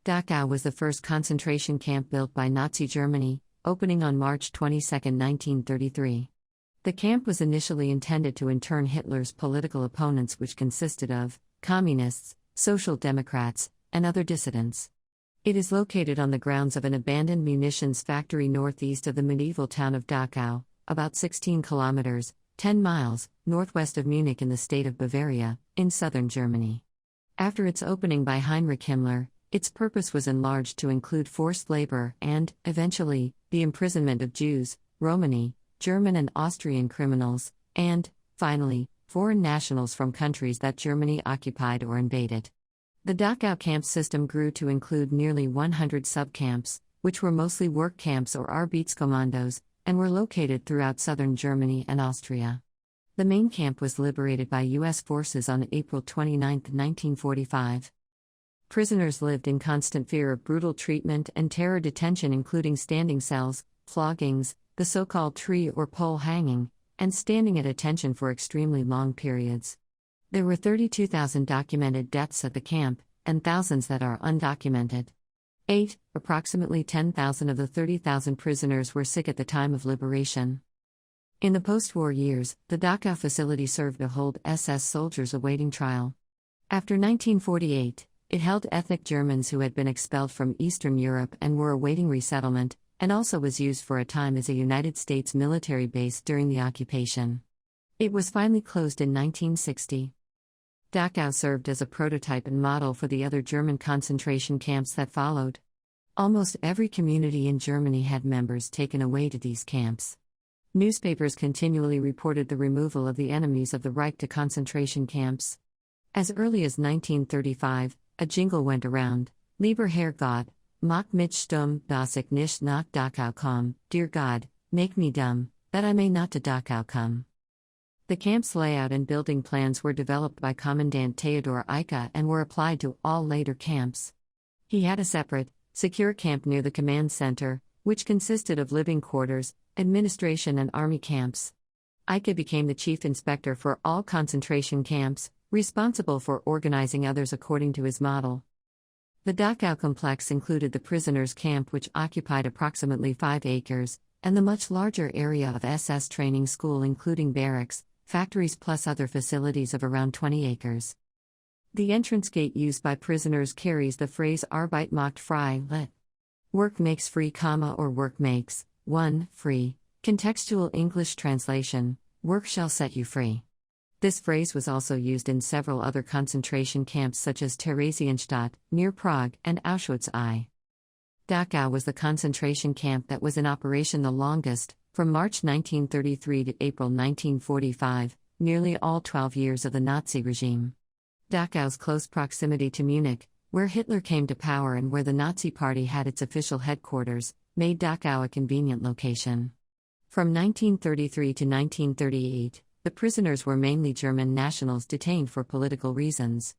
Dachau was the first concentration camp built by Nazi Germany, opening on March 22, 1933. The camp was initially intended to intern Hitler's political opponents, which consisted of communists, social democrats, and other dissidents. It is located on the grounds of an abandoned munitions factory northeast of the medieval town of Dachau, about 16 kilometers, 10 miles, northwest of Munich in the state of Bavaria, in southern Germany. After its opening by Heinrich Himmler, its purpose was enlarged to include forced labor and, eventually, the imprisonment of Jews, Romani, German and Austrian criminals, and, finally, foreign nationals from countries that Germany occupied or invaded. The Dachau camp system grew to include nearly 100 subcamps, which were mostly work camps or Arbeitskommandos, and were located throughout southern Germany and Austria. The main camp was liberated by U.S. forces on April 29, 1945. Prisoners lived in constant fear of brutal treatment and terror detention, including standing cells, floggings, the so-called tree or pole hanging, and standing at attention for extremely long periods. There were 32,000 documented deaths at the camp, and thousands that are undocumented. Approximately 10,000 of the 30,000 prisoners were sick at the time of liberation. In the post-war years, the Dachau facility served to hold SS soldiers awaiting trial. After 1948, it held ethnic Germans who had been expelled from Eastern Europe and were awaiting resettlement, and also was used for a time as a United States military base during the occupation. It was finally closed in 1960. Dachau served as a prototype and model for the other German concentration camps that followed. Almost every community in Germany had members taken away to these camps. Newspapers continually reported the removal of the enemies of the Reich to concentration camps. As early as 1935, a jingle went around, Lieber Herr Gott, mach mich stumm, dass ich nicht nach Dachau komme, Dear God, make me dumb, that I may not to Dachau come. The camp's layout and building plans were developed by Commandant Theodor Eicke and were applied to all later camps. He had a separate, secure camp near the command center, which consisted of living quarters, administration and army camps. Eicke became the chief inspector for all concentration camps, responsible for organizing others according to his model. The Dachau complex included the prisoners' camp, which occupied approximately 5 acres, and the much larger area of SS training school, including barracks, factories plus other facilities of around 20 acres. The entrance gate used by prisoners carries the phrase Arbeit macht frei, lit. Work makes free, or work makes, free. Contextual English translation, work shall set you free. This phrase was also used in several other concentration camps such as Theresienstadt, near Prague, and Auschwitz I. Dachau was the concentration camp that was in operation the longest, from March 1933 to April 1945, nearly all 12 years of the Nazi regime. Dachau's close proximity to Munich, where Hitler came to power and where the Nazi Party had its official headquarters, made Dachau a convenient location. From 1933 to 1938, the prisoners were mainly German nationals detained for political reasons.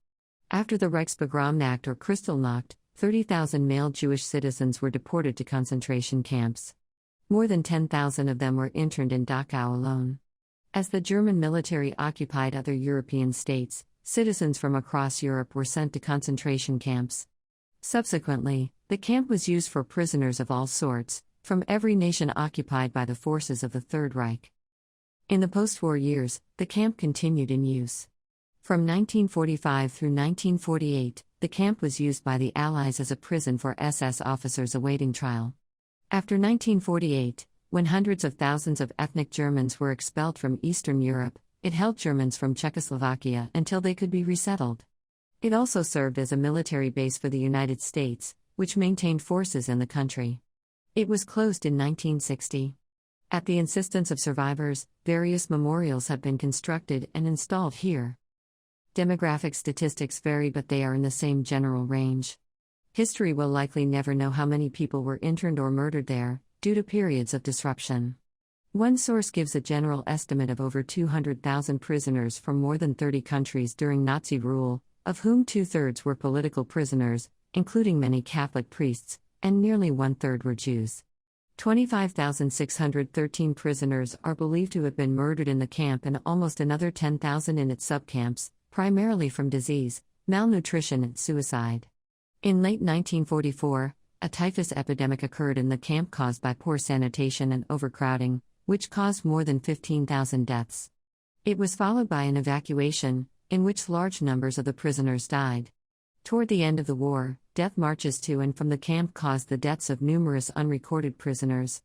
After the Reichspogromnacht or Kristallnacht, 30,000 male Jewish citizens were deported to concentration camps. More than 10,000 of them were interned in Dachau alone. As the German military occupied other European states, citizens from across Europe were sent to concentration camps. Subsequently, the camp was used for prisoners of all sorts, from every nation occupied by the forces of the Third Reich. In the post-war years, the camp continued in use. From 1945 through 1948, the camp was used by the Allies as a prison for SS officers awaiting trial. After 1948, when hundreds of thousands of ethnic Germans were expelled from Eastern Europe, it held Germans from Czechoslovakia until they could be resettled. It also served as a military base for the United States, which maintained forces in the country. It was closed in 1960. At the insistence of survivors, various memorials have been constructed and installed here. Demographic statistics vary, but they are in the same general range. History will likely never know how many people were interned or murdered there, due to periods of disruption. One source gives a general estimate of over 200,000 prisoners from more than 30 countries during Nazi rule, of whom 2/3 were political prisoners, including many Catholic priests, and nearly 1/3 were Jews. 25,613 prisoners are believed to have been murdered in the camp and almost another 10,000 in its subcamps, primarily from disease, malnutrition and suicide. In late 1944, a typhus epidemic occurred in the camp caused by poor sanitation and overcrowding, which caused more than 15,000 deaths. It was followed by an evacuation, in which large numbers of the prisoners died. Toward the end of the war, death marches to and from the camp caused the deaths of numerous unrecorded prisoners.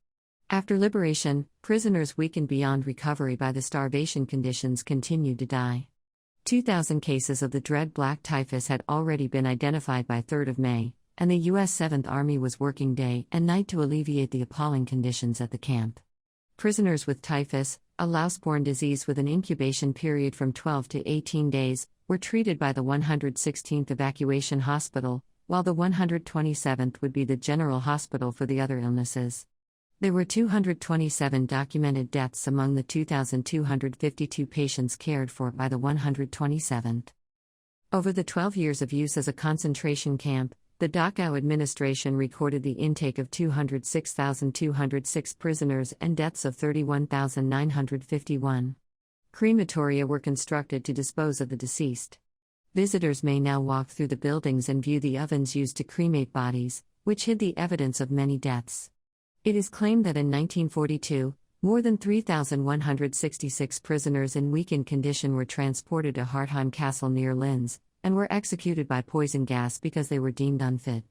After liberation, prisoners weakened beyond recovery by the starvation conditions continued to die. 2,000 cases of the dread black typhus had already been identified by 3rd of May, and the U.S. 7th Army was working day and night to alleviate the appalling conditions at the camp. Prisoners with typhus, a louse-borne disease with an incubation period from 12 to 18 days, were treated by the 116th Evacuation Hospital, while the 127th would be the General Hospital for the other illnesses. There were 227 documented deaths among the 2,252 patients cared for by the 127th. Over the 12 years of use as a concentration camp, the Dachau administration recorded the intake of 206,206 prisoners and deaths of 31,951. Crematoria were constructed to dispose of the deceased. Visitors may now walk through the buildings and view the ovens used to cremate bodies, which hid the evidence of many deaths. It is claimed that in 1942, more than 3,166 prisoners in weakened condition were transported to Hartheim Castle near Linz, and were executed by poison gas because they were deemed unfit.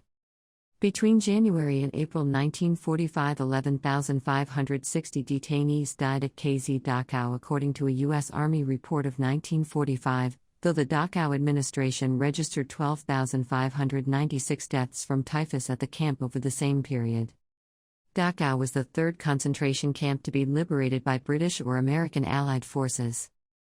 Between January and April 1945, 11,560 detainees died at KZ Dachau according to a U.S. Army report of 1945, though the Dachau administration registered 12,596 deaths from typhus at the camp over the same period. Dachau was the third concentration camp to be liberated by British or American Allied forces.